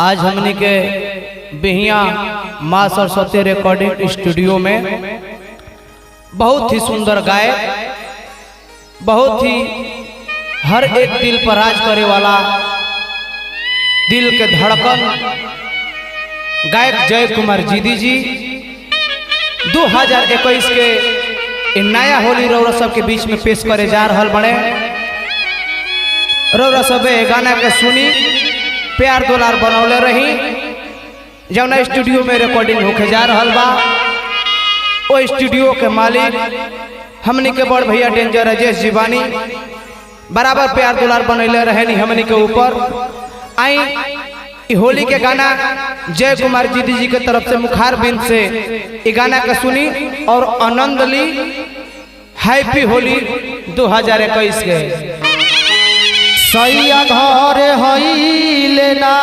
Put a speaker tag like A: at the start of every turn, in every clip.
A: आज हमने के बिहिया माँ सरस्वती रिकॉर्डिंग स्टूडियो में बहुत ही सुंदर गायक, बहुत ही हर एक दिल पर राज करे वाला, दिल के धड़कन गायक जय कुमार जीदी जी 2021 के नया होली रौरा सब के बीच में पेश करे जा रहा बने। रौरा सब गाना के सुनी प्यार दुलार बनौले रही। जौना स्टूडियो में रिकॉर्डिंग होके जा रहा बा वो स्टूडियो के मालिक हमनी के बड़ भैया डेंजर राजेश जीवानी बराबर प्यार दुलार बनौले रहे नी हमनी के ऊपर। आई होली के गाना जय कुमार जीदी जी के तरफ से मुखार बिंद से ये गाना का सुनी और आनंद ली। हैप्पी होली 2021 के
B: सैया घर हईले ना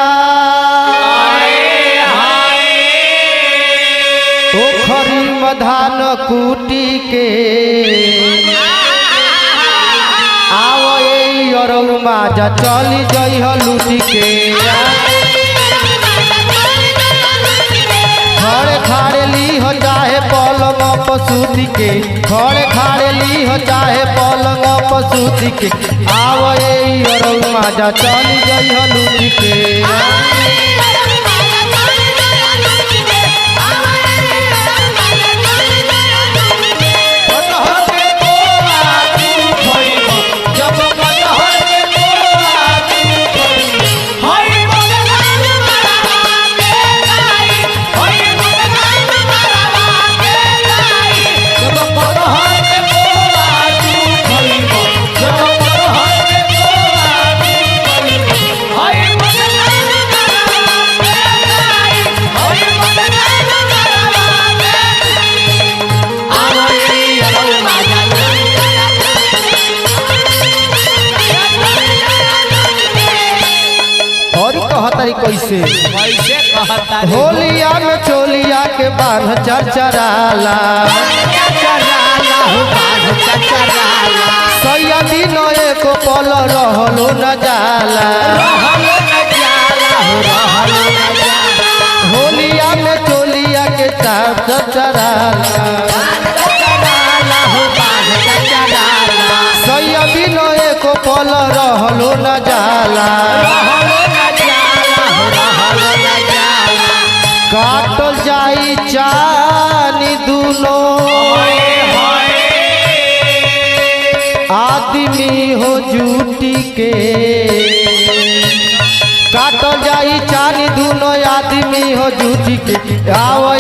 B: पोखरी मधान कूटी के आओ अरऊ माजा चली जई लूटी के खड़े खाड़े ली हो चाहे पलंग पसूती के खड़े खाड़े ली हो चाहे पलंग पसूती के आओ अरऊ माजा चली जई लूटी के कैसे होलिया में चोलिया के बांध चरचराला सैया दिन एक पल रहलो न जाला होलिया में चोलिया के चरचराला सैया दिन एक पल रहलो न जाला काटल जाई चानी दूनो आदमी हो जूटी के काटल जाई चानी दूनो आदमी हो जूटी के आओ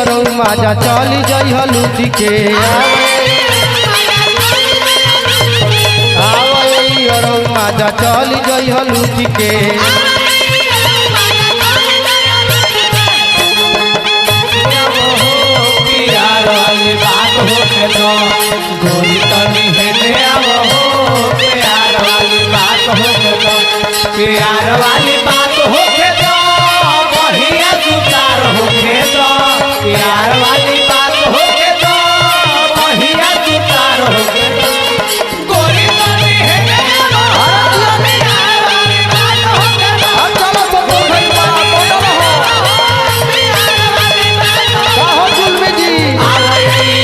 B: अरऊ माजा चली जई लूटी के आओ अरऊ माजा चली जई लूटी के
A: गोरी तनी हेले आवो प्यार वाली बात हो के प्यार वाली बात हो के दो बढ़िया सुतार हो के दो प्यार वाली बात हो के दो बढ़िया सुतार हो के दो गोरी तनी हेले आवो प्यार वाली बात हो के दो चलो तो भाई बड़ा बोलो हो प्यार वाली बात
B: कहो जुल्मी जी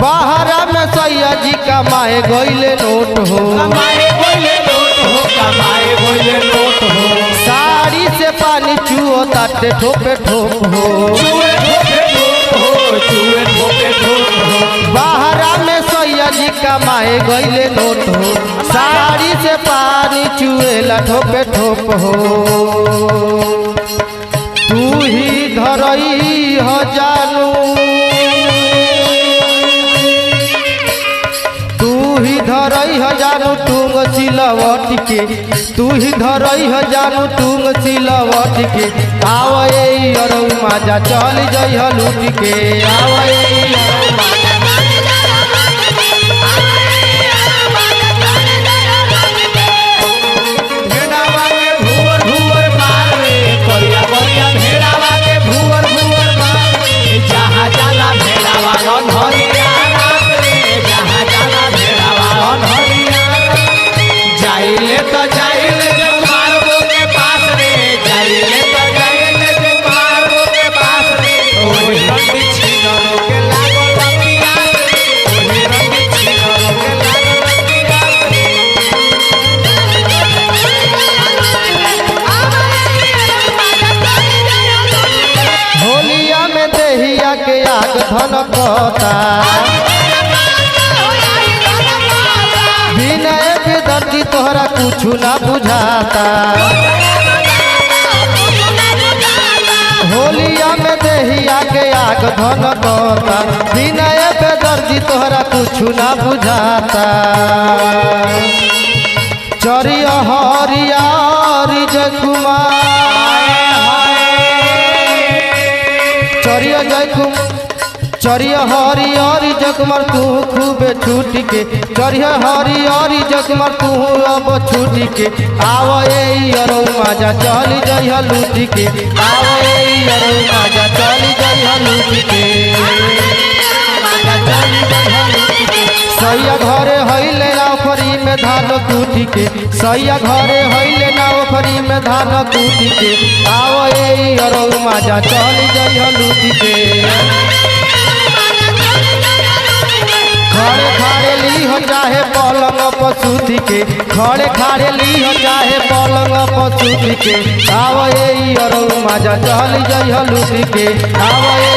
B: बाहरा में सैया जी कमाए गईले नोट हो
A: कमाए गईले नोट हो कमाए गईले नोट हो
B: साड़ी से पानी चुओ ताटे ठोपे ठोप हो
A: चुए ठोपे ठोप हो चुए ठोपे ठोप हो
B: बाहरा में सैया जी कमाए गईले नोट हो साड़ी से पानी चुएला ठोपे ठोप हो तू ही धरई हो जानू धरई ह जानू तुंग सिलवट के तू ही धरई ह जानू तुंग सिलवट के आओ अरऊ माजा चल जई लूट के आओ
A: भेड़ावा के भूवर भूवर मारे करिया करिया भेड़ावा के भूवर भूवर मारे जहाँ जाला भेड़ावा
B: तोहरा कुछ ना बुझाता होलिया में देहिया के आग धन करता विनय बेदर्दी तोहरा कुछ ना बुझाता चरिया हरियारी जय कुमार चरिया हरियारी जगमर तू खूबे छूट के चरिया हरियारी जगमर तू अब छूट के आवे अरौ माजा चली जइहा लूट के आवे अरौ माजा चली जइहा लूट के सैया घरे हइले ना ओखरी में धान कूट के सैया घरे हइले ना ओखरी में धान कूट के आवे अरौ माजा चली जइहा लूट के खड़े खाड़े ली हो चाहे पलंग पसूती के खड़े खाड़े ली हो चाहे पलंग पसूती के आवे अरौ माजा चली जइहा लूट के आवे